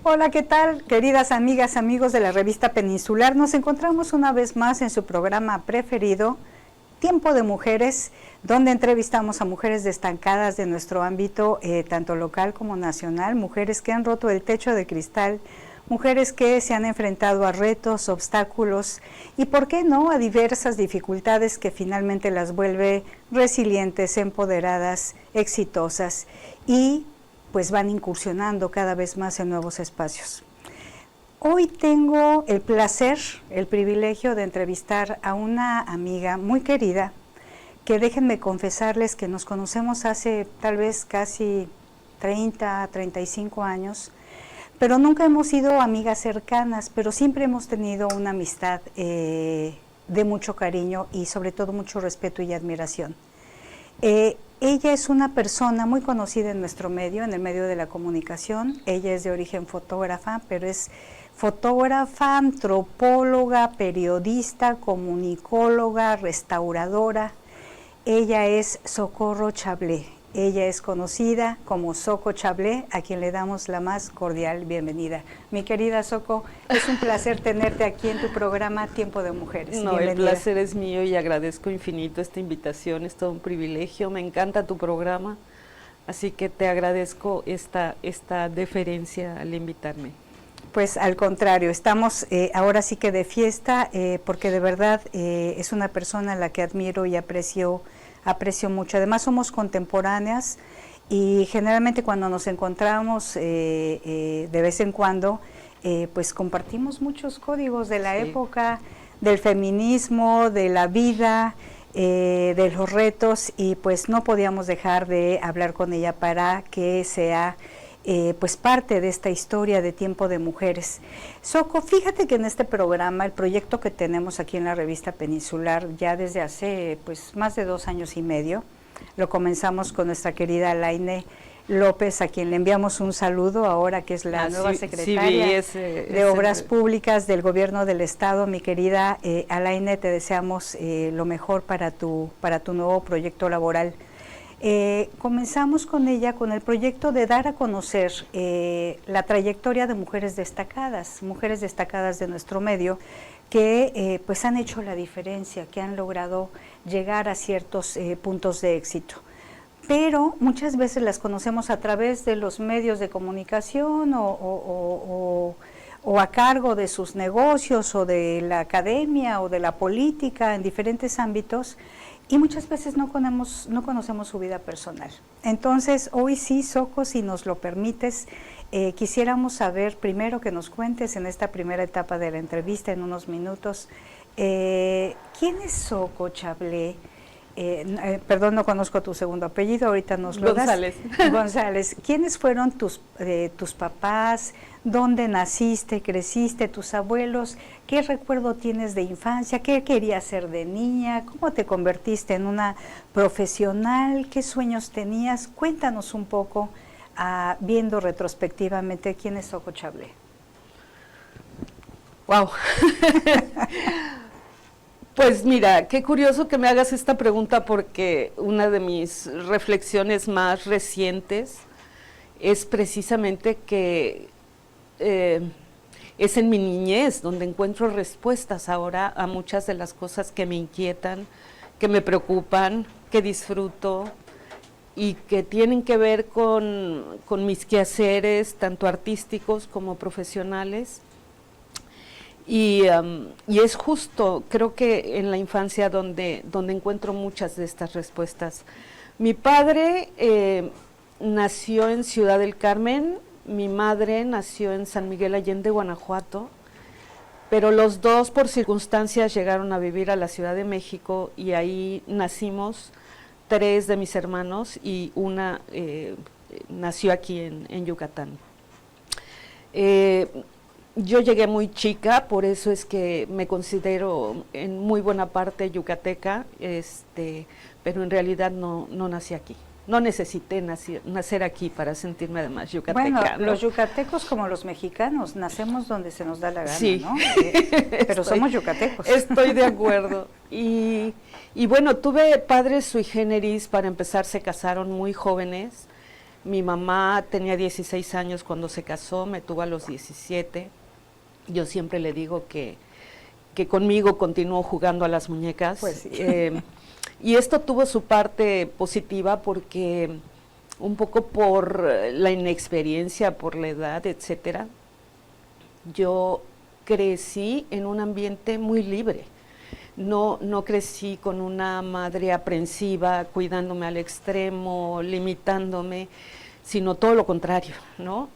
Hola, ¿qué tal? Queridas amigas, amigos de la revista Peninsular, nos encontramos una vez más en su programa preferido, Tiempo de Mujeres, donde entrevistamos a mujeres destacadas de nuestro ámbito, tanto local como nacional, mujeres que han roto el techo de cristal, mujeres que se han enfrentado a retos, obstáculos y, ¿por qué no?, a diversas dificultades que finalmente las vuelve resilientes, empoderadas, exitosas y pues van incursionando cada vez más en nuevos espacios. Hoy tengo el placer, el privilegio de entrevistar a una amiga muy querida, que déjenme confesarles que nos conocemos hace tal vez casi 30, 35 años, pero nunca hemos sido amigas cercanas, pero siempre hemos tenido una amistad de mucho cariño y sobre todo mucho respeto y admiración. Ella es una persona muy conocida en nuestro medio, en el medio de la comunicación. Ella es de origen fotógrafa, pero es fotógrafa, antropóloga, periodista, comunicóloga, restauradora. Ella es Socorro Chablé. Ella es conocida como Soco Chablé, a quien le damos la más cordial bienvenida. Mi querida Soco, es un placer tenerte aquí en tu programa Tiempo de Mujeres. No, el placer es mío y agradezco infinito esta invitación, es todo un privilegio, me encanta tu programa, así que te agradezco esta deferencia al invitarme. Pues al contrario, estamos ahora sí que de fiesta, porque de verdad es una persona a la que admiro y aprecio mucho. Además somos contemporáneas y generalmente cuando nos encontramos de vez en cuando, pues compartimos muchos códigos de la época, del feminismo, de la vida, de los retos, y pues no podíamos dejar de hablar con ella para que sea pues parte de esta historia de Tiempo de Mujeres. Soco, fíjate que en este programa, el proyecto que tenemos aquí en la revista Peninsular, ya desde hace pues más de 2 años y medio, lo comenzamos con nuestra querida Alaine López, a quien le enviamos un saludo ahora que es la nueva secretaria de Obras Públicas del Gobierno del Estado. Mi querida Alaine, te deseamos lo mejor para tu nuevo proyecto laboral. Comenzamos con ella con el proyecto de dar a conocer la trayectoria de mujeres destacadas de nuestro medio que pues han hecho la diferencia, que han logrado llegar a ciertos puntos de éxito. Pero muchas veces las conocemos a través de los medios de comunicación o a cargo de sus negocios o de la academia o de la política en diferentes ámbitos, y muchas veces no conocemos su vida personal. Entonces, hoy sí, Soco, si nos lo permites, quisiéramos saber, primero que nos cuentes en esta primera etapa de la entrevista, en unos minutos, ¿quién es Soco Chablé? Perdón, no conozco tu segundo apellido, ahorita nos lo das. González. ¿Quiénes fueron tus papás? ¿Dónde naciste, creciste, tus abuelos? ¿Qué recuerdo tienes de infancia? ¿Qué querías ser de niña? ¿Cómo te convertiste en una profesional? ¿Qué sueños tenías? Cuéntanos un poco, viendo retrospectivamente, quién es Soco Chablé. ¡Wow! Pues mira, qué curioso que me hagas esta pregunta, porque una de mis reflexiones más recientes es precisamente que es en mi niñez donde encuentro respuestas ahora a muchas de las cosas que me inquietan, que me preocupan, que disfruto y que tienen que ver con mis quehaceres, tanto artísticos como profesionales. Y es justo, creo que en la infancia donde encuentro muchas de estas respuestas. Mi padre nació en Ciudad del Carmen, mi madre nació en San Miguel Allende, Guanajuato, pero los dos por circunstancias llegaron a vivir a la Ciudad de México y ahí nacimos 3 de mis hermanos y una nació aquí en Yucatán. Yo llegué muy chica, por eso es que me considero en muy buena parte yucateca, pero en realidad no nací aquí. No necesité nacer aquí para sentirme además yucateca. Bueno, ¿no? Los yucatecos, como los mexicanos, nacemos donde se nos da la gana, sí. ¿no? Pero somos yucatecos. Estoy de acuerdo. Y bueno, tuve padres sui generis. Para empezar, se casaron muy jóvenes. Mi mamá tenía 16 años cuando se casó, me tuvo a los 17. Yo siempre le digo que conmigo continuó jugando a las muñecas. Pues sí. Y esto tuvo su parte positiva porque un poco por la inexperiencia, por la edad, etcétera, yo crecí en un ambiente muy libre. No crecí con una madre aprensiva, cuidándome al extremo, limitándome, sino todo lo contrario, ¿no?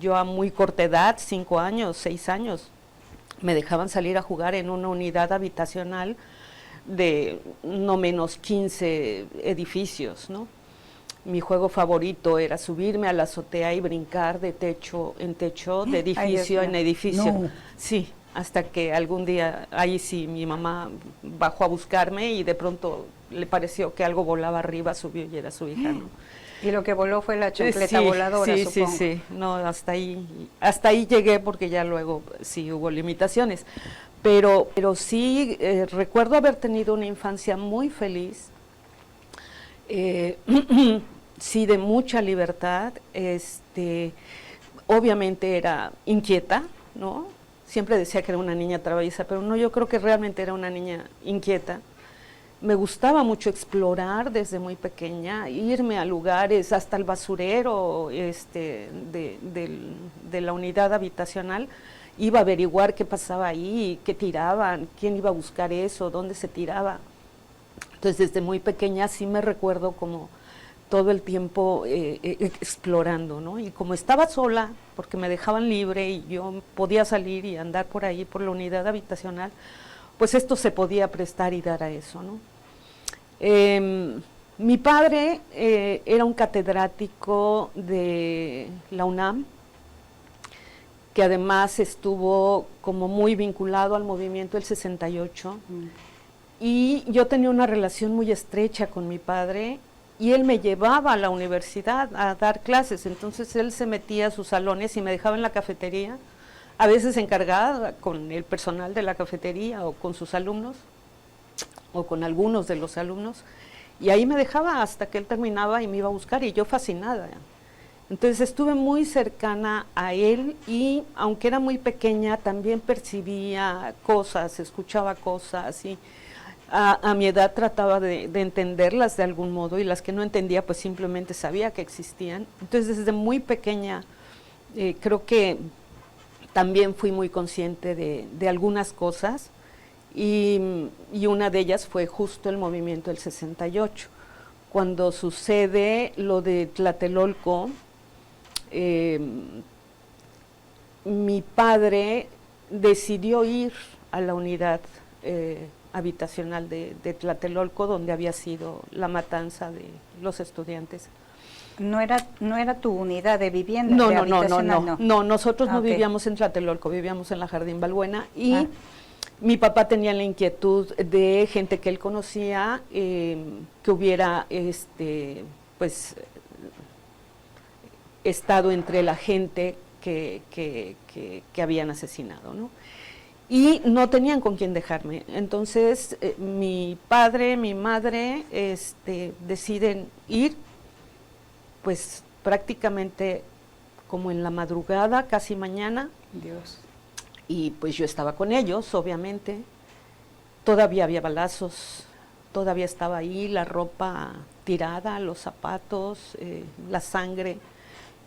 Yo a muy corta edad, 5 años, 6 años, me dejaban salir a jugar en una unidad habitacional de no menos 15 edificios, ¿no? Mi juego favorito era subirme a la azotea y brincar de techo en techo, de edificio en edificio. No. Sí, hasta que algún día, ahí sí, mi mamá bajó a buscarme y de pronto le pareció que algo volaba arriba, subió y era su hija, ¿no? Y lo que voló fue la chancleta voladora, sí, supongo. Sí, no, hasta ahí llegué porque ya luego sí hubo limitaciones. Pero sí, recuerdo haber tenido una infancia muy feliz, sí, de mucha libertad, obviamente era inquieta, ¿no? Siempre decía que era una niña traviesa, pero no, yo creo que realmente era una niña inquieta. Me gustaba mucho explorar desde muy pequeña, irme a lugares, hasta el basurero de la unidad habitacional. Iba a averiguar qué pasaba ahí, qué tiraban, quién iba a buscar eso, dónde se tiraba. Entonces, desde muy pequeña sí me recuerdo como todo el tiempo explorando, ¿no? Y como estaba sola, porque me dejaban libre y yo podía salir y andar por ahí, por la unidad habitacional, pues esto se podía prestar y dar a eso, ¿no? Mi padre era un catedrático de la UNAM, que además estuvo como muy vinculado al movimiento del 68, y yo tenía una relación muy estrecha con mi padre, y él me llevaba a la universidad a dar clases. Entonces él se metía a sus salones y me dejaba en la cafetería, a veces encargada con el personal de la cafetería o con sus alumnos, o con algunos de los alumnos, y ahí me dejaba hasta que él terminaba y me iba a buscar, y yo fascinada. Entonces estuve muy cercana a él, y aunque era muy pequeña también percibía cosas, escuchaba cosas, y a mi edad trataba de entenderlas de algún modo, y las que no entendía pues simplemente sabía que existían. Entonces desde muy pequeña creo que también fui muy consciente de algunas cosas, y una de ellas fue justo el movimiento del 68. Cuando sucede lo de Tlatelolco, mi padre decidió ir a la unidad habitacional de Tlatelolco, donde había sido la matanza de los estudiantes. No era tu unidad de vivienda, No, nosotros no Okay. vivíamos en Tlatelolco, vivíamos en la Jardín Balbuena, y mi papá tenía la inquietud de gente que él conocía, que hubiera pues estado entre la gente que habían asesinado, ¿no? Y no tenían con quién dejarme. Entonces mi padre, mi madre deciden ir, pues prácticamente como en la madrugada, casi mañana. Dios. Y pues yo estaba con ellos, obviamente. Todavía había balazos, todavía estaba ahí la ropa tirada, los zapatos, la sangre.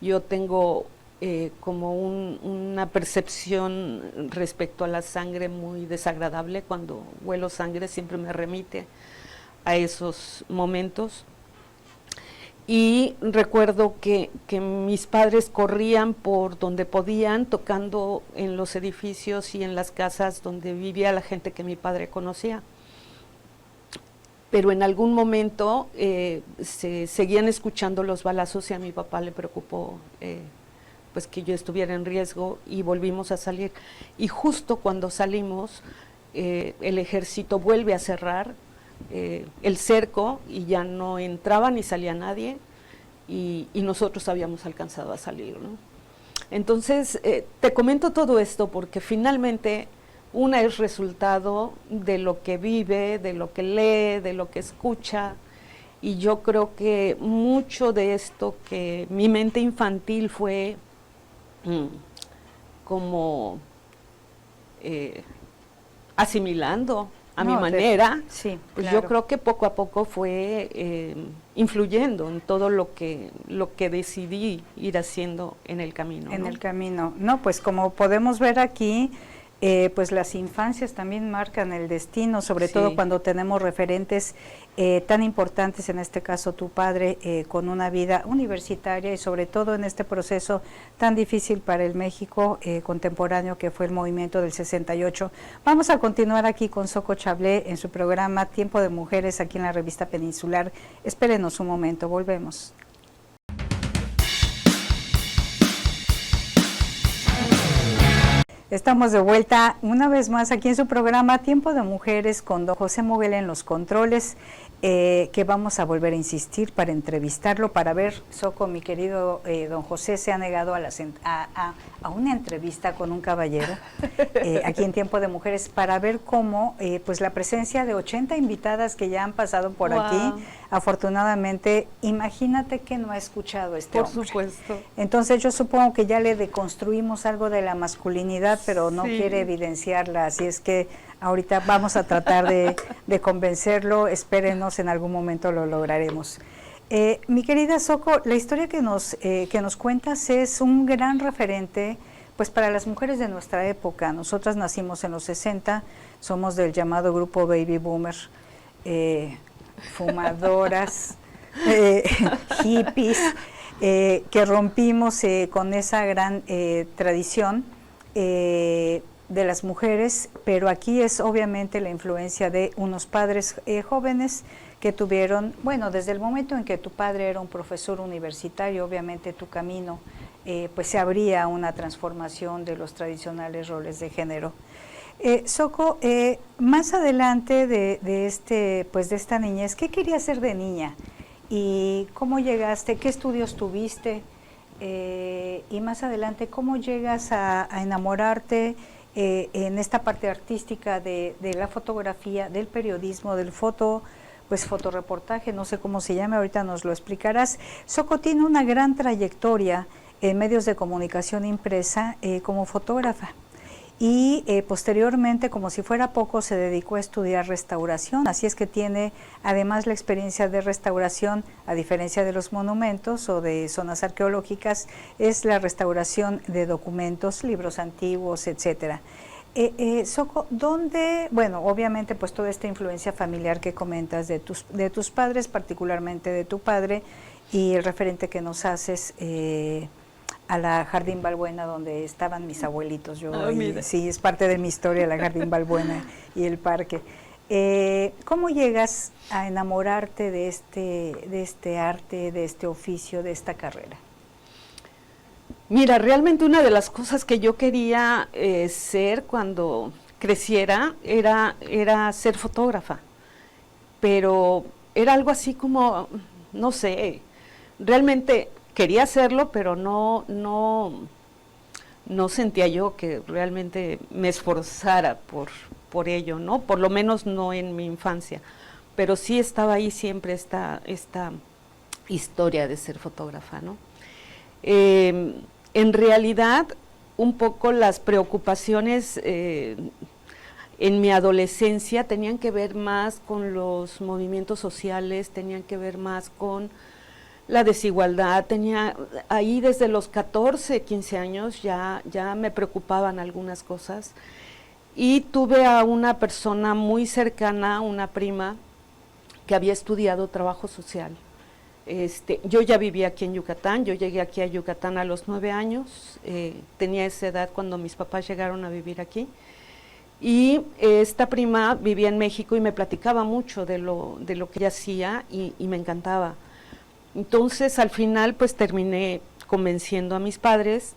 Yo tengo como una percepción respecto a la sangre muy desagradable. Cuando huelo sangre siempre me remite a esos momentos. Y recuerdo que mis padres corrían por donde podían, tocando en los edificios y en las casas donde vivía la gente que mi padre conocía. Pero en algún momento se seguían escuchando los balazos, y a mi papá le preocupó pues que yo estuviera en riesgo, y volvimos a salir. Y justo cuando salimos, el ejército vuelve a cerrar el cerco, y ya no entraba ni salía nadie, y nosotros habíamos alcanzado a salir, ¿no? Entonces, te comento todo esto porque finalmente una es resultado de lo que vive, de lo que lee, de lo que escucha, y yo creo que mucho de esto que mi mente infantil fue como asimilando a mi manera, sí, pues claro. yo creo que poco a poco fue influyendo en todo lo que decidí ir haciendo en el camino. En ¿no? el camino. No, pues como podemos ver aquí, pues las infancias también marcan el destino, sobre todo cuando tenemos referentes tan importantes, en este caso tu padre, con una vida universitaria y sobre todo en este proceso tan difícil para el México contemporáneo que fue el movimiento del 68. Vamos a continuar aquí con Soco Chablé en su programa Tiempo de Mujeres aquí en la revista Peninsular. Espérenos un momento, volvemos. Estamos de vuelta una vez más aquí en su programa Tiempo de Mujeres con don José Moguel en los controles, que vamos a volver a insistir para entrevistarlo, para ver, Soco, mi querido don José se ha negado a una entrevista con un caballero aquí en Tiempo de Mujeres para ver cómo pues la presencia de 80 invitadas que ya han pasado por aquí, afortunadamente, imagínate que no ha escuchado este hombre. Por supuesto. Entonces yo supongo que ya le deconstruimos algo de la masculinidad, pero no quiere evidenciarla, así es que ahorita vamos a tratar de convencerlo, espérenos, en algún momento lo lograremos. Mi querida Soco, la historia que nos cuentas es un gran referente pues para las mujeres de nuestra época. Nosotras nacimos en los 60, somos del llamado grupo Baby Boomer, fumadoras, hippies, que rompimos con esa gran tradición de las mujeres, pero aquí es obviamente la influencia de unos padres jóvenes que tuvieron, bueno, desde el momento en que tu padre era un profesor universitario, obviamente tu camino pues se abría una transformación de los tradicionales roles de género. Soco, más adelante de esta niñez, ¿qué querías ser de niña? ¿Y cómo llegaste? ¿Qué estudios tuviste? Y más adelante, ¿cómo llegas a enamorarte en esta parte artística de la fotografía, del periodismo, del fotoreportaje, no sé cómo se llama, ahorita nos lo explicarás? Soco tiene una gran trayectoria en medios de comunicación impresa como fotógrafa. Y posteriormente, como si fuera poco, se dedicó a estudiar restauración, así es que tiene además la experiencia de restauración, a diferencia de los monumentos o de zonas arqueológicas, es la restauración de documentos, libros antiguos, etcétera. Soco, ¿dónde, bueno, obviamente pues toda esta influencia familiar que comentas de tus padres, particularmente de tu padre, y el referente que nos haces a la Jardín Balbuena, donde estaban mis abuelitos. Sí, es parte de mi historia, la Jardín Balbuena y el parque. ¿Cómo llegas a enamorarte de este arte, de este oficio, de esta carrera? Mira, realmente una de las cosas que yo quería ser cuando creciera era ser fotógrafa, pero era algo así como, no sé, realmente quería hacerlo, pero no sentía yo que realmente me esforzara por ello, ¿no? Por lo menos no en mi infancia, pero sí estaba ahí siempre esta historia de ser fotógrafa, ¿no? En realidad, un poco las preocupaciones en mi adolescencia tenían que ver más con los movimientos sociales, tenían que ver más con la desigualdad. Tenía ahí desde los 14, 15 años ya me preocupaban algunas cosas, y tuve a una persona muy cercana, una prima, que había estudiado trabajo social. Yo ya vivía aquí en Yucatán, yo llegué aquí a Yucatán a los 9 años, tenía esa edad cuando mis papás llegaron a vivir aquí, y esta prima vivía en México y me platicaba mucho de lo que ella hacía y me encantaba. Entonces, al final, pues terminé convenciendo a mis padres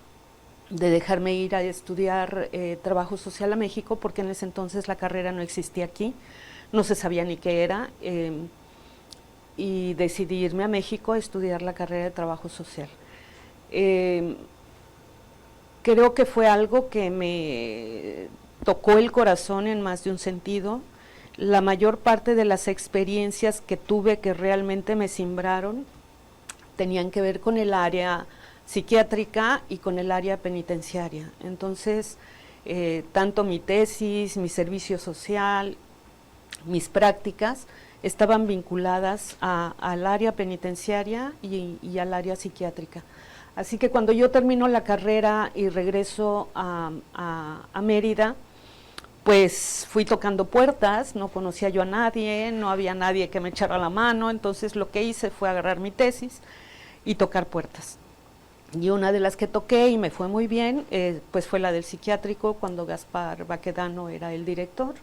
de dejarme ir a estudiar trabajo social a México, porque en ese entonces la carrera no existía aquí, no se sabía ni qué era, y decidí irme a México a estudiar la carrera de trabajo social. Creo que fue algo que me tocó el corazón en más de un sentido. la mayor parte de las experiencias que tuve que realmente me simbraron tenían que ver con el área psiquiátrica y con el área penitenciaria. Entonces, tanto mi tesis, mi servicio social, mis prácticas estaban vinculadas al área penitenciaria y al área psiquiátrica. Así que cuando yo termino la carrera y regreso a Mérida, pues fui tocando puertas, no conocía yo a nadie, no había nadie que me echara la mano, entonces lo que hice fue agarrar mi tesis y tocar puertas. Y una de las que toqué y me fue muy bien, pues fue la del psiquiátrico, cuando Gaspar Baquedano era el director.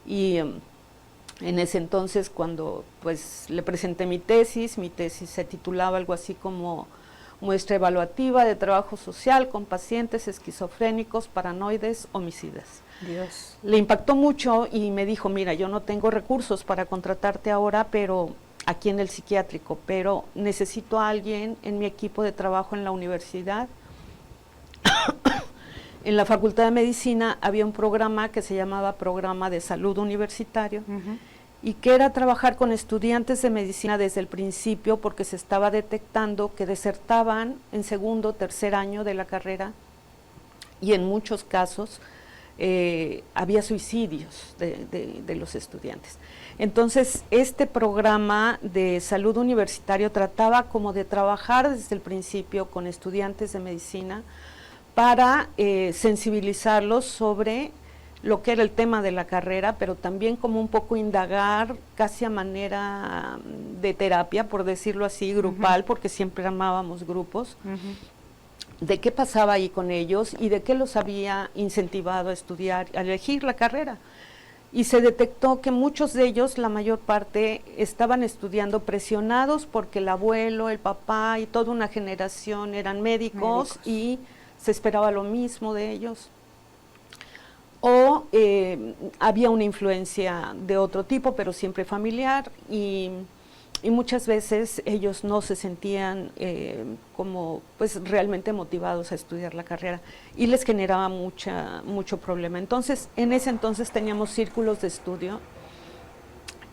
Y en ese entonces, cuando pues le presenté mi tesis se titulaba algo así como Muestra evaluativa de trabajo social con pacientes esquizofrénicos, paranoides, homicidas. Dios. Le impactó mucho y me dijo, mira, yo no tengo recursos para contratarte ahora, pero aquí en el psiquiátrico, pero necesito a alguien en mi equipo de trabajo en la universidad. En la Facultad de Medicina había un programa que se llamaba Programa de Salud Universitario, y que era trabajar con estudiantes de medicina desde el principio, porque se estaba detectando que desertaban en segundo o tercer año de la carrera, y en muchos casos había suicidios de los estudiantes. Entonces, este programa de salud universitario trataba como de trabajar desde el principio con estudiantes de medicina para sensibilizarlos sobre lo que era el tema de la carrera, pero también como un poco indagar casi a manera de terapia, por decirlo así, grupal, porque siempre armábamos grupos, de qué pasaba ahí con ellos y de qué los había incentivado a estudiar, a elegir la carrera. Y se detectó que muchos de ellos, la mayor parte, estaban estudiando presionados porque el abuelo, el papá y toda una generación eran médicos. Y se esperaba lo mismo de ellos. O había una influencia de otro tipo, pero siempre familiar, y muchas veces ellos no se sentían como pues realmente motivados a estudiar la carrera y les generaba mucho problema. Entonces, en ese entonces teníamos círculos de estudio,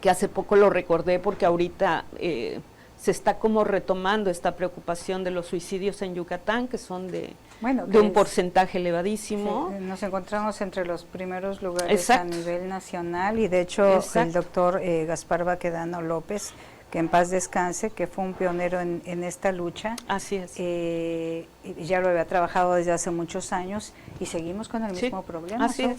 que hace poco lo recordé porque ahorita se está como retomando esta preocupación de los suicidios en Yucatán, que son de un porcentaje elevadísimo. Sí, nos encontramos entre los primeros lugares a nivel nacional, y de hecho el doctor Gaspar Baquedano López, que en paz descanse, que fue un pionero en esta lucha. Así es. Ya lo había trabajado desde hace muchos años y seguimos con el mismo problema. Así es.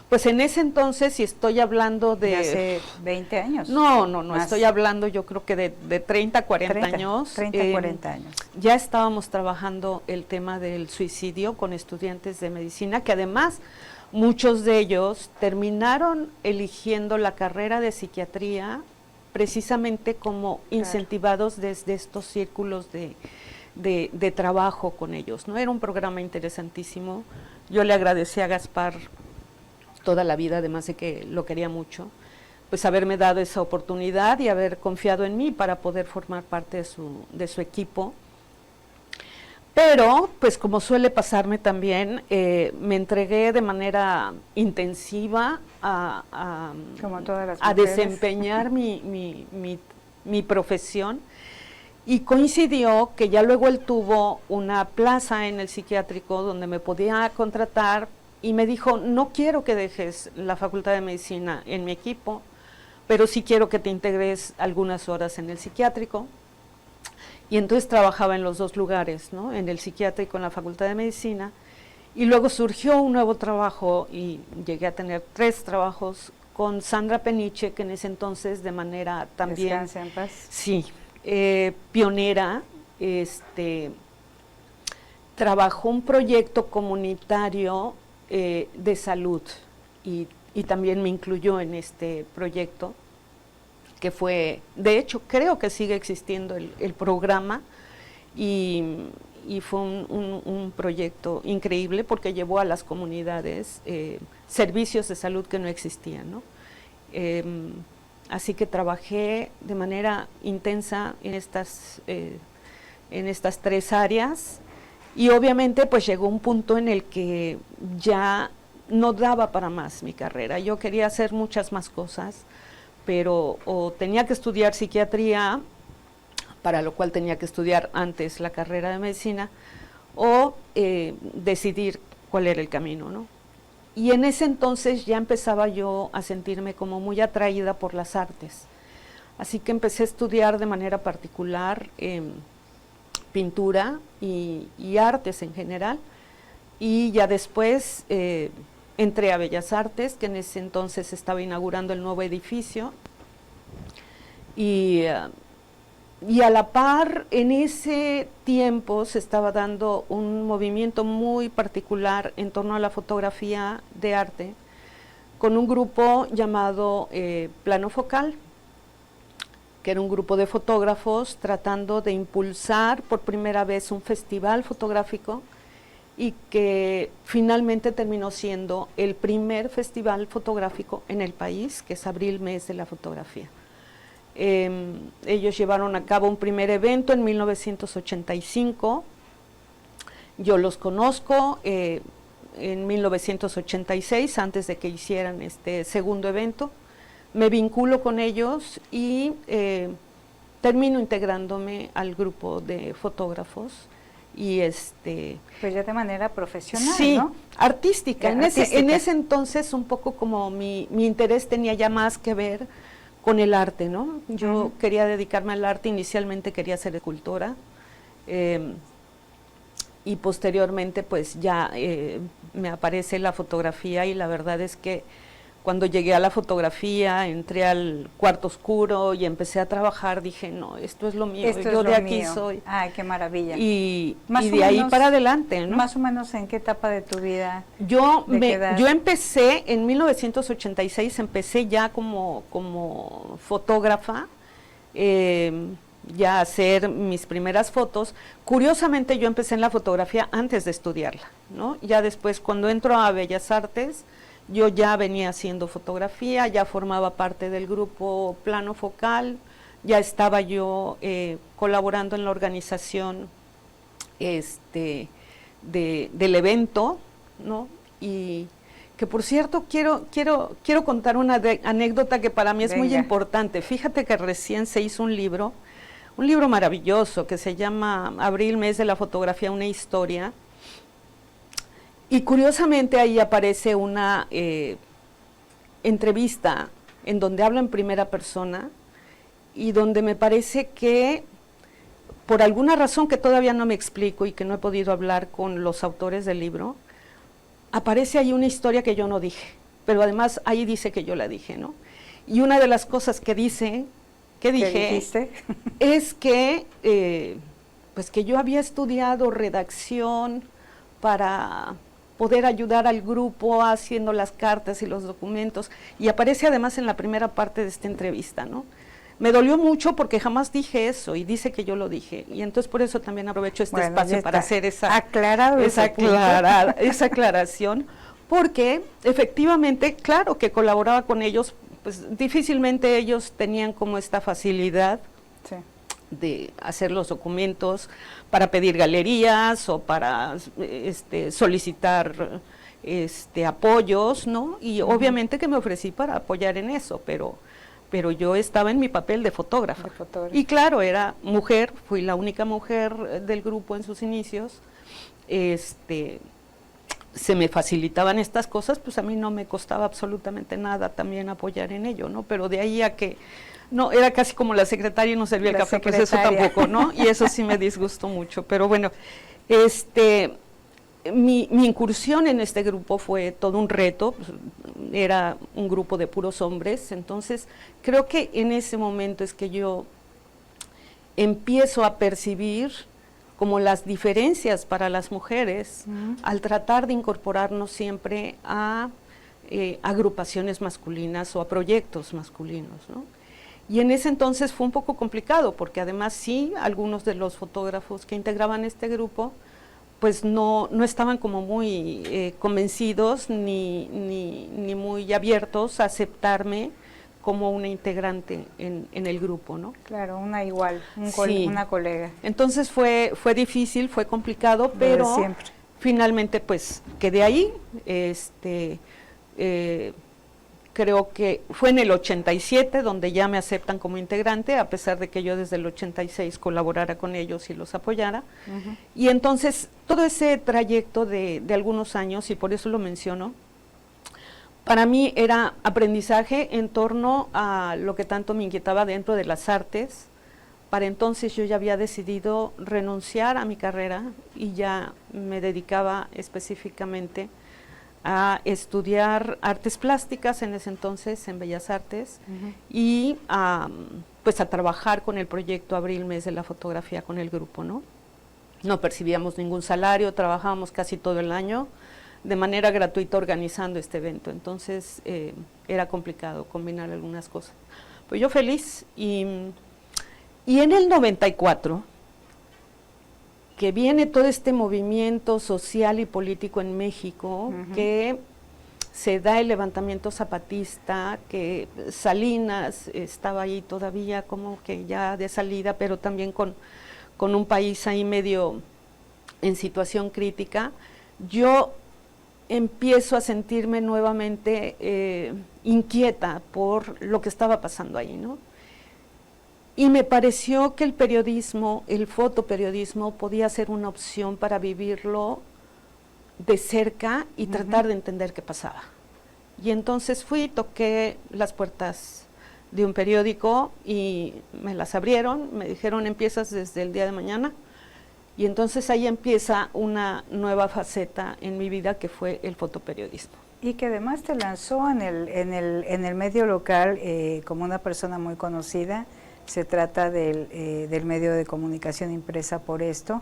Pues en ese entonces, si estoy hablando de hace 20 años. No, estoy hablando yo creo que de 30, 40 años. 30, 40 años. Ya estábamos trabajando el tema del suicidio con estudiantes de medicina, que además muchos de ellos terminaron eligiendo la carrera de psiquiatría precisamente como incentivados desde estos círculos de trabajo con ellos, ¿no? Era un programa interesantísimo. Yo le agradecí a Gaspar toda la vida, además de que lo quería mucho, pues haberme dado esa oportunidad y haber confiado en mí para poder formar parte de su equipo. Pero, pues como suele pasarme también, me entregué de manera intensiva a desempeñar mi profesión, y coincidió que ya luego él tuvo una plaza en el psiquiátrico donde me podía contratar, y me dijo, no quiero que dejes la Facultad de Medicina en mi equipo, pero sí quiero que te integres algunas horas en el psiquiátrico. Y entonces trabajaba en los dos lugares, ¿no? En el psiquiátrico, en la Facultad de Medicina, y luego surgió un nuevo trabajo y llegué a tener 3 trabajos con Sandra Peniche, que en ese entonces de manera también... Descansa en paz. Sí, pionera, trabajó un proyecto comunitario de salud y también me incluyó en este proyecto, que fue, de hecho, creo que sigue existiendo el programa, y fue un proyecto increíble porque llevó a las comunidades servicios de salud que no existían, ¿no? Así que trabajé de manera intensa en estas 3 áreas, y obviamente pues llegó un punto en el que ya no daba para más mi carrera. Yo quería hacer muchas más cosas, pero o tenía que estudiar psiquiatría, para lo cual tenía que estudiar antes la carrera de medicina, o decidir cuál era el camino, ¿no? Y en ese entonces ya empezaba yo a sentirme como muy atraída por las artes. Así que empecé a estudiar de manera particular pintura y artes en general. Y ya después entré a Bellas Artes, que en ese entonces estaba inaugurando el nuevo edificio. Y a la par, en ese tiempo se estaba dando un movimiento muy particular en torno a la fotografía de arte, con un grupo llamado Plano Focal, que era un grupo de fotógrafos tratando de impulsar por primera vez un festival fotográfico, y que finalmente terminó siendo el primer festival fotográfico en el país, que es Abril, mes de la fotografía. Ellos llevaron a cabo un primer evento en 1985, yo los conozco en 1986, antes de que hicieran este segundo evento, me vinculo con ellos y termino integrándome al grupo de fotógrafos. Y pues ya de manera profesional, sí, ¿no? artística. En Artística. ese entonces un poco como mi interés tenía ya más que ver con el arte, ¿no? Yo quería dedicarme al arte, inicialmente quería ser escultora, y posteriormente pues ya me aparece la fotografía, y la verdad es que cuando llegué a la fotografía, entré al cuarto oscuro y empecé a trabajar, dije, no, esto es lo mío, yo de aquí soy. Ay, qué maravilla. Y de ahí para adelante, ¿no? Más o menos, ¿en qué etapa de tu vida? Yo empecé en 1986, empecé ya como fotógrafa, ya a hacer mis primeras fotos. Curiosamente yo empecé en la fotografía antes de estudiarla, ¿no? Ya después, cuando entro a Bellas Artes, yo ya venía haciendo fotografía, ya formaba parte del grupo Plano Focal, ya estaba yo colaborando en la organización del evento, ¿no? Y que por cierto quiero contar una anécdota que para mí es muy importante. Fíjate que recién se hizo un libro maravilloso que se llama Abril, mes de la fotografía, una historia. Y curiosamente ahí aparece una entrevista en donde habla en primera persona y donde me parece que por alguna razón que todavía no me explico y que no he podido hablar con los autores del libro, aparece ahí una historia que yo no dije, pero además ahí dice que yo la dije, ¿no? Y una de las cosas que dije es que pues que yo había estudiado redacción para poder ayudar al grupo haciendo las cartas y los documentos, y aparece además en la primera parte de esta entrevista, ¿no? Me dolió mucho porque jamás dije eso, y dice que yo lo dije, y entonces por eso también aprovecho este espacio para hacer esa aclaración, porque efectivamente, claro que colaboraba con ellos, pues difícilmente ellos tenían como esta facilidad de hacer los documentos para pedir galerías o para solicitar apoyos, ¿no? Y obviamente que me ofrecí para apoyar en eso, pero yo estaba en mi papel de fotógrafa. Y claro, era mujer, fui la única mujer del grupo en sus inicios. Se me facilitaban estas cosas, pues a mí no me costaba absolutamente nada también apoyar en ello, ¿no? Pero de ahí a que no, era casi como la secretaria y no servía el café, pues eso tampoco, ¿no? Y eso sí me disgustó mucho. Pero bueno, mi incursión en este grupo fue todo un reto, pues, era un grupo de puros hombres, entonces creo que en ese momento es que yo empiezo a percibir como las diferencias para las mujeres al tratar de incorporarnos siempre a agrupaciones masculinas o a proyectos masculinos, ¿no? Y en ese entonces fue un poco complicado, porque además sí, algunos de los fotógrafos que integraban este grupo, pues no estaban como muy convencidos ni muy abiertos a aceptarme como una integrante en el grupo, ¿no? Claro, una igual, una colega. Entonces fue difícil, fue complicado, pero Finalmente pues quedé ahí, creo que fue en el 87 donde ya me aceptan como integrante, a pesar de que yo desde el 86 colaborara con ellos y los apoyara. Y entonces todo ese trayecto de algunos años, y por eso lo menciono, para mí era aprendizaje en torno a lo que tanto me inquietaba dentro de las artes. Para entonces yo ya había decidido renunciar a mi carrera y ya me dedicaba específicamente a estudiar artes plásticas en ese entonces, en Bellas Artes, y pues a trabajar con el proyecto Abril, Mes de la Fotografía con el grupo, ¿no? No percibíamos ningún salario, trabajábamos casi todo el año de manera gratuita organizando este evento, entonces era complicado combinar algunas cosas. Pues yo feliz, y en el 94, que viene todo este movimiento social y político en México, que se da el levantamiento zapatista, que Salinas estaba ahí todavía como que ya de salida, pero también con un país ahí medio en situación crítica, yo empiezo a sentirme nuevamente inquieta por lo que estaba pasando ahí, ¿no? Y me pareció que el periodismo, el fotoperiodismo, podía ser una opción para vivirlo de cerca y tratar de entender qué pasaba. Y entonces fui, toqué las puertas de un periódico y me las abrieron, me dijeron empiezas desde el día de mañana, y entonces ahí empieza una nueva faceta en mi vida que fue el fotoperiodismo. Y que además te lanzó en el medio local como una persona muy conocida. Se trata del medio de comunicación impresa Por Esto,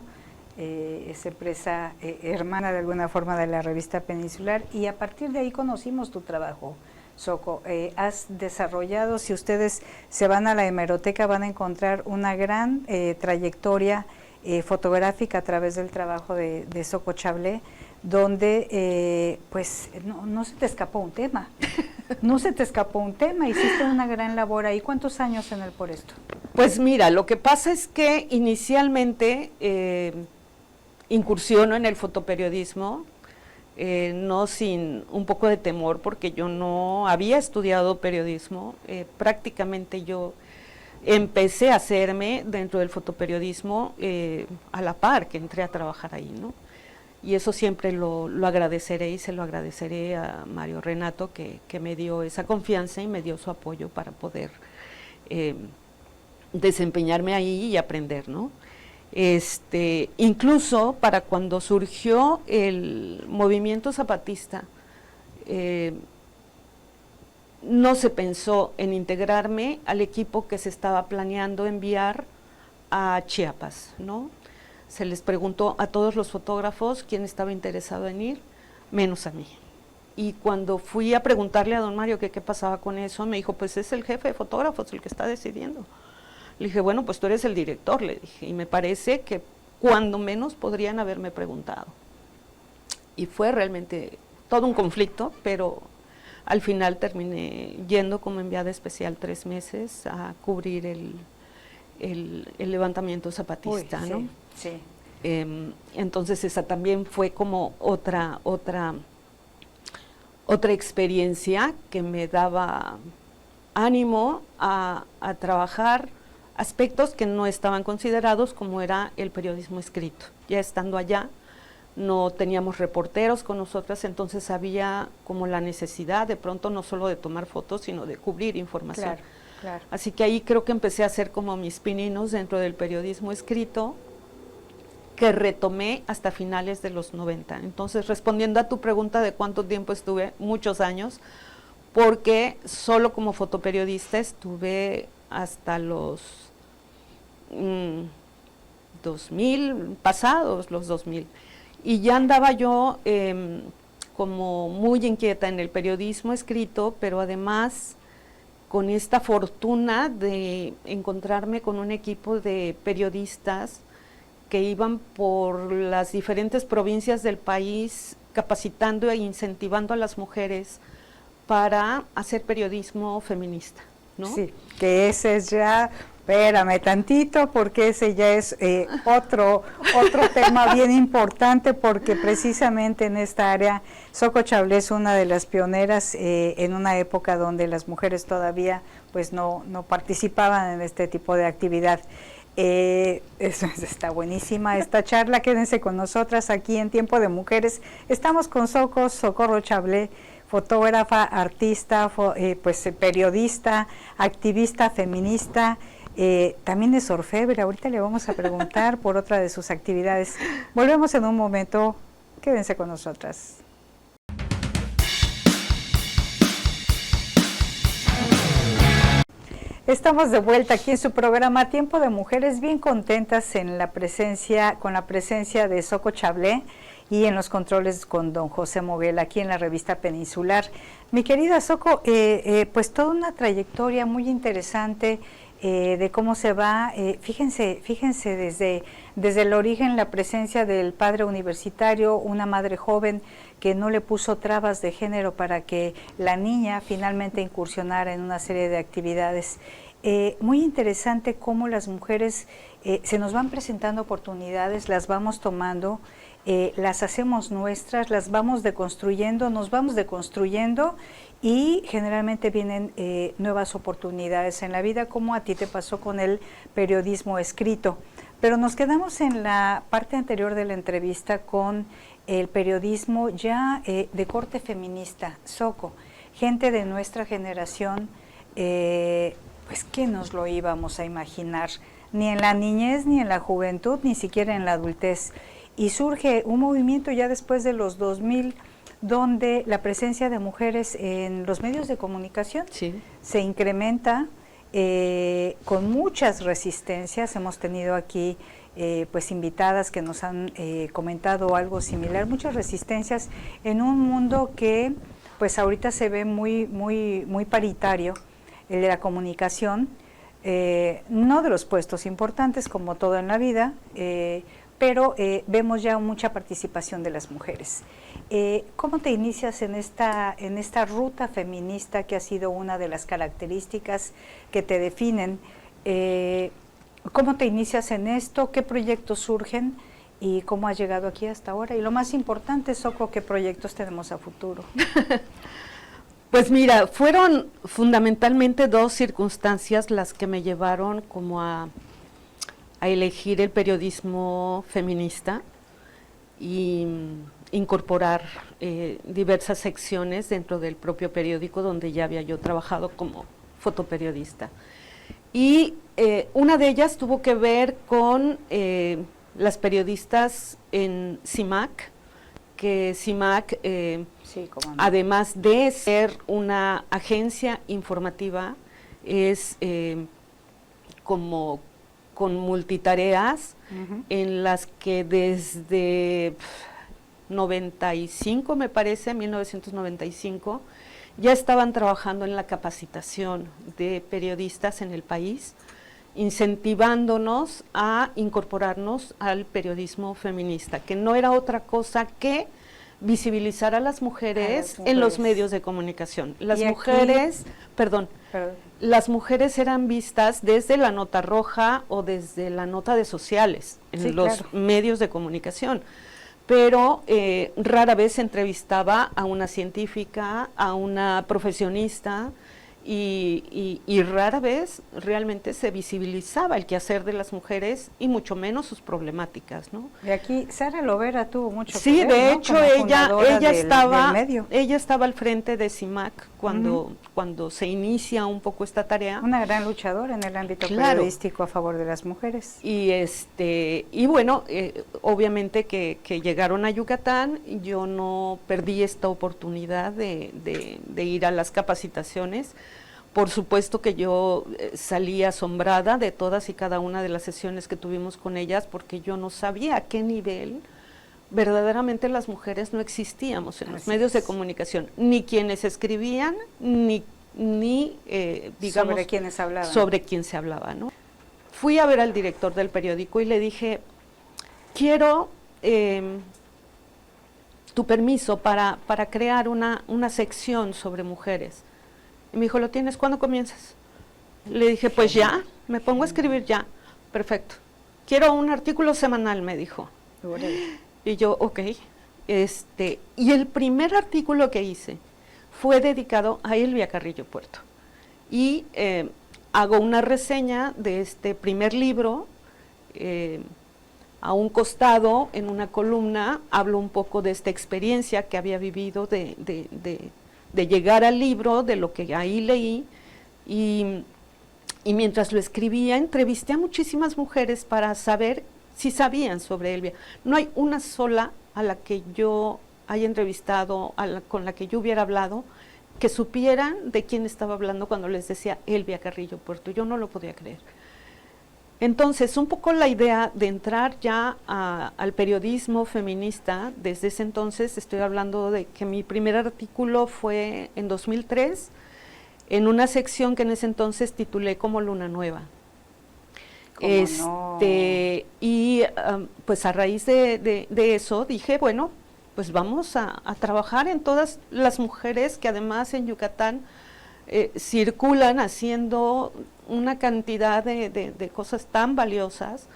es empresa hermana de alguna forma de la revista Peninsular, y a partir de ahí conocimos tu trabajo, Soco. Has desarrollado, si ustedes se van a la hemeroteca van a encontrar una gran trayectoria fotográfica a través del trabajo de Soco Chablé, donde pues no se te escapó un tema. No se te escapó un tema, hiciste una gran labor ahí. ¿Cuántos años en el Por Esto? Pues mira, lo que pasa es que inicialmente incursiono en el fotoperiodismo, no sin un poco de temor, porque yo no había estudiado periodismo, prácticamente yo empecé a hacerme dentro del fotoperiodismo a la par que entré a trabajar ahí, ¿no? Y eso siempre lo agradeceré, y se lo agradeceré a Mario Renato, que me dio esa confianza y me dio su apoyo para poder desempeñarme ahí y aprender, ¿no? Incluso para cuando surgió el movimiento zapatista, no se pensó en integrarme al equipo que se estaba planeando enviar a Chiapas, ¿no? Se les preguntó a todos los fotógrafos quién estaba interesado en ir, menos a mí. Y cuando fui a preguntarle a don Mario qué pasaba con eso, me dijo, pues es el jefe de fotógrafos el que está decidiendo. Le dije, bueno, pues tú eres el director, le dije, y me parece que cuando menos podrían haberme preguntado. Y fue realmente todo un conflicto, pero al final terminé yendo como enviada especial 3 meses a cubrir el levantamiento zapatista, Uy, ¿no? Sí. Entonces esa también fue como otra experiencia que me daba ánimo a trabajar aspectos que no estaban considerados, como era el periodismo escrito. Ya estando allá, no teníamos reporteros con nosotras, entonces había como la necesidad de pronto no solo de tomar fotos, sino de cubrir información. Claro, claro. Así que ahí creo que empecé a hacer como mis pininos dentro del periodismo escrito, que retomé hasta finales de los 90. Entonces, respondiendo a tu pregunta de cuánto tiempo estuve, muchos años, porque solo como fotoperiodista estuve hasta los 2000, pasados los 2000. Y ya andaba yo como muy inquieta en el periodismo escrito, pero además con esta fortuna de encontrarme con un equipo de periodistas que iban por las diferentes provincias del país capacitando e incentivando a las mujeres para hacer periodismo feminista, ¿no? Sí, que ese es ya Espérame tantito, porque ese ya es otro tema bien importante, porque precisamente en esta área Xoco Chablé es una de las pioneras en una época donde las mujeres todavía pues no participaban en este tipo de actividad. Está buenísima esta charla, quédense con nosotras aquí en Tiempo de Mujeres. Estamos con Socorro Chablé, fotógrafa, artista, periodista, activista, feminista. También es orfebre. Ahorita le vamos a preguntar por otra de sus actividades. Volvemos en un momento, quédense con nosotras. Estamos de vuelta aquí en su programa Tiempo de Mujeres, bien contentas con la presencia de Xoco Chablé y en los controles con don José Moguel aquí en la revista Peninsular. Mi querida Xoco, pues toda una trayectoria muy interesante de cómo se va, fíjense desde el origen, la presencia del padre universitario, una madre joven que no le puso trabas de género para que la niña finalmente incursionara en una serie de actividades. Muy interesante cómo las mujeres se nos van presentando oportunidades, las vamos tomando, las hacemos nuestras, las vamos deconstruyendo, nos vamos deconstruyendo y generalmente vienen nuevas oportunidades en la vida, como a ti te pasó con el periodismo escrito. Pero nos quedamos en la parte anterior de la entrevista con el periodismo ya de corte feminista. Xoco, gente de nuestra generación, pues ¿qué nos lo íbamos a imaginar? Ni en la niñez, ni en la juventud, ni siquiera en la adultez. Y surge un movimiento ya después de los 2000, donde la presencia de mujeres en los medios de comunicación se incrementa con muchas resistencias. Hemos tenido aquí pues invitadas que nos han comentado algo similar, muchas resistencias en un mundo que pues ahorita se ve muy paritario, el de la comunicación, no de los puestos importantes como todo en la vida, pero vemos ya mucha participación de las mujeres. ¿Cómo te inicias en esta ruta feminista que ha sido una de las características que te definen? ¿Cómo te inicias en esto? ¿Qué proyectos surgen? ¿Y cómo has llegado aquí hasta ahora? Y lo más importante, Xoco, ¿qué proyectos tenemos a futuro? Pues mira, fueron fundamentalmente dos circunstancias las que me llevaron como a elegir el periodismo feminista y incorporar diversas secciones dentro del propio periódico donde ya había yo trabajado como fotoperiodista. Y una de ellas tuvo que ver con las periodistas en CIMAC, que CIMAC, además de ser una agencia informativa, es como con multitareas en las que desde 95, me parece, 1995, ya estaban trabajando en la capacitación de periodistas en el país, incentivándonos a incorporarnos al periodismo feminista, que no era otra cosa que visibilizar a las mujeres en los medios de comunicación. Las mujeres, las mujeres eran vistas desde la nota roja o desde la nota de sociales en los medios de comunicación, pero rara vez se entrevistaba a una científica, a una profesionista, y rara vez realmente se visibilizaba el quehacer de las mujeres y mucho menos sus problemáticas, ¿no? De aquí, Sara Lovera tuvo mucho que ver, de hecho, ella estaba al frente de CIMAC cuando se inicia un poco esta tarea. Una gran luchadora en el ámbito periodístico a favor de las mujeres. Y bueno, obviamente que llegaron a Yucatán, yo no perdí esta oportunidad de ir a las capacitaciones. Por supuesto que yo salí asombrada de todas y cada una de las sesiones que tuvimos con ellas, porque yo no sabía a qué nivel verdaderamente las mujeres no existíamos en los medios de comunicación, ni quienes escribían, ni digamos, sobre quién se hablaba, ¿no? Fui a ver al director del periódico y le dije, quiero tu permiso para crear una sección sobre mujeres. Y me dijo, ¿lo tienes? ¿Cuándo comienzas? Le dije, pues ya. me pongo a escribir ya, perfecto. Quiero un artículo semanal, me dijo. Y yo, ok. Y el primer artículo que hice fue dedicado a Elvia Carrillo Puerto. Y hago una reseña de este primer libro. A un costado, en una columna, hablo un poco de esta experiencia que había vivido de llegar al libro, de lo que ahí leí, y mientras lo escribía, entrevisté a muchísimas mujeres para saber si sabían sobre Elvia. No hay una sola a la que yo haya entrevistado, con la que yo hubiera hablado, que supieran de quién estaba hablando cuando les decía Elvia Carrillo Puerto. Yo no lo podía creer. Entonces, un poco la idea de entrar ya al periodismo feminista, desde ese entonces, estoy hablando de que mi primer artículo fue en 2003, en una sección que en ese entonces titulé como Luna Nueva. No? Y pues a raíz de eso dije, bueno, pues vamos a trabajar en todas las mujeres que además en Yucatán circulan haciendo una cantidad de cosas tan valiosas.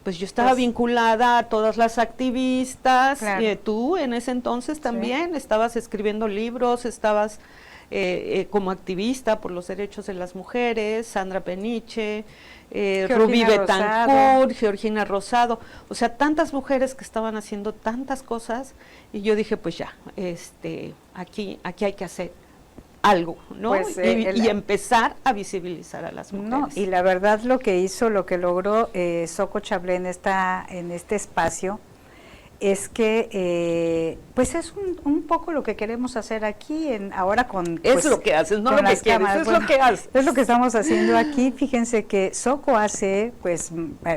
Pues yo estaba vinculada a todas las activistas, claro. Tú en ese entonces también estabas escribiendo libros, estabas como activista por los derechos de las mujeres, Sandra Peniche, Rubí Betancourt, Georgina Rosado, o sea, tantas mujeres que estaban haciendo tantas cosas, y yo dije, pues ya, aquí hay que hacer algo, ¿no? Pues, y empezar a visibilizar a las mujeres. No, y la verdad lo que logró Xoco Chablé en este espacio es que pues es un poco lo que queremos hacer aquí ahora con es lo que haces, no lo que quieres, es lo que haces. Es lo que estamos haciendo aquí. Fíjense que Xoco hace pues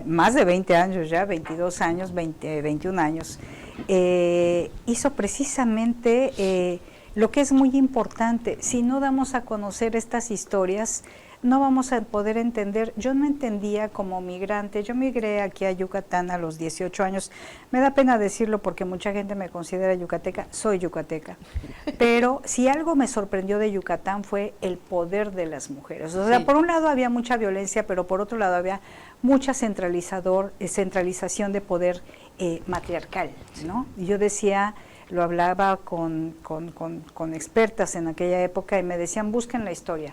más de 20 años ya, 22 años, 21 años, hizo precisamente lo que es muy importante. Si no damos a conocer estas historias, no vamos a poder entender. Yo no entendía como migrante, yo migré aquí a Yucatán a los 18 años, me da pena decirlo porque mucha gente me considera yucateca, soy yucateca, pero si algo me sorprendió de Yucatán fue el poder de las mujeres. O sea, por un lado había mucha violencia, pero por otro lado había mucha centralización de poder matriarcal, ¿no? Y yo decía, lo hablaba con expertas en aquella época y me decían, busquen la historia,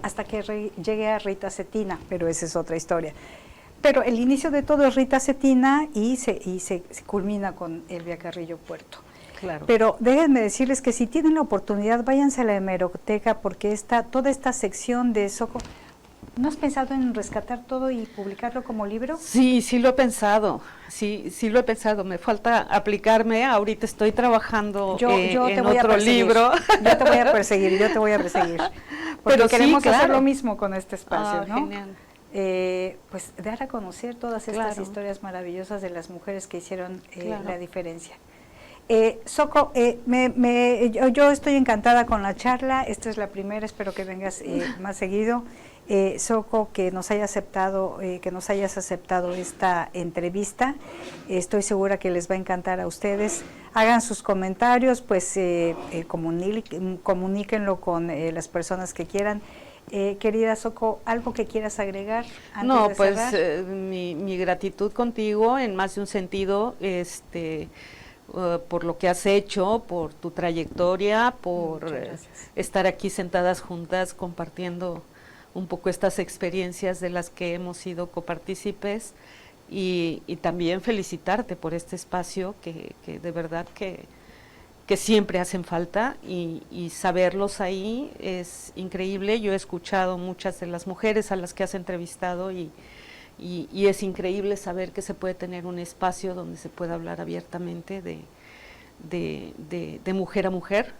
hasta que llegué a Rita Cetina, pero esa es otra historia. Pero el inicio de todo es Rita Cetina y se culmina con Elvia Carrillo Puerto. Claro. Pero déjenme decirles que si tienen la oportunidad, váyanse a la hemeroteca, porque toda esta sección de Xoco. ¿No has pensado en rescatar todo y publicarlo como libro? Sí, sí lo he pensado, sí lo he pensado, me falta aplicarme, ahorita estoy trabajando en otro libro. Yo te voy a perseguir, porque pero queremos hacer lo mismo con este espacio, ¿no? Genial. Pues dar a conocer todas estas historias maravillosas de las mujeres que hicieron la diferencia. Xoco, yo estoy encantada con la charla, esta es la primera, espero que vengas más seguido. Xoco, que nos hayas aceptado esta entrevista, estoy segura que les va a encantar a ustedes. Hagan sus comentarios, pues comuníquenlo con las personas que quieran. Querida Xoco, ¿algo que quieras agregar antes de cerrar? Pues mi gratitud contigo en más de un sentido, por lo que has hecho, por tu trayectoria, por estar aquí sentadas juntas compartiendo un poco estas experiencias de las que hemos sido copartícipes, y también felicitarte por este espacio que de verdad que siempre hacen falta, y saberlos ahí es increíble. Yo he escuchado muchas de las mujeres a las que has entrevistado y es increíble saber que se puede tener un espacio donde se pueda hablar abiertamente de mujer a mujer,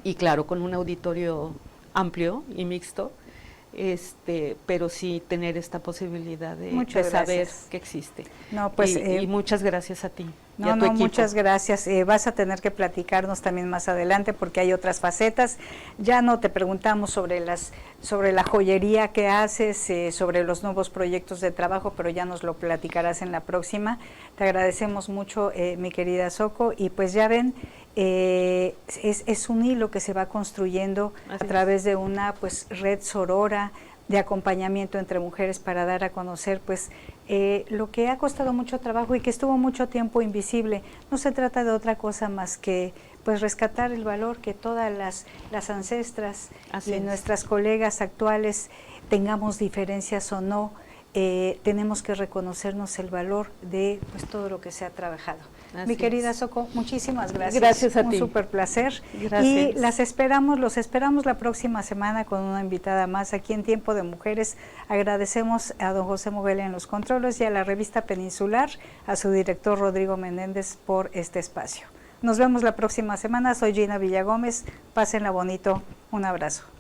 y claro, con un auditorio amplio y mixto, pero sí tener esta posibilidad de saber que existe. No, pues, y muchas gracias a ti. No, muchas gracias. Vas a tener que platicarnos también más adelante porque hay otras facetas. Ya no te preguntamos sobre la joyería que haces, sobre los nuevos proyectos de trabajo, pero ya nos lo platicarás en la próxima. Te agradecemos mucho, mi querida Xoco, y pues ya ven, es un hilo que se va construyendo a través de una red sorora de acompañamiento entre mujeres para dar a conocer pues lo que ha costado mucho trabajo y que estuvo mucho tiempo invisible. No se trata de otra cosa más que pues rescatar el valor que todas las ancestras y nuestras colegas actuales, tengamos diferencias o no, tenemos que reconocernos el valor de pues todo lo que se ha trabajado. Mi querida Soko, muchísimas gracias. Gracias a ti. Un súper placer. Gracias. Y los esperamos la próxima semana con una invitada más aquí en Tiempo de Mujeres. Agradecemos a don José Moguel en los controles y a la revista Peninsular, a su director Rodrigo Menéndez por este espacio. Nos vemos la próxima semana. Soy Gina Villagómez. Pásenla bonito. Un abrazo.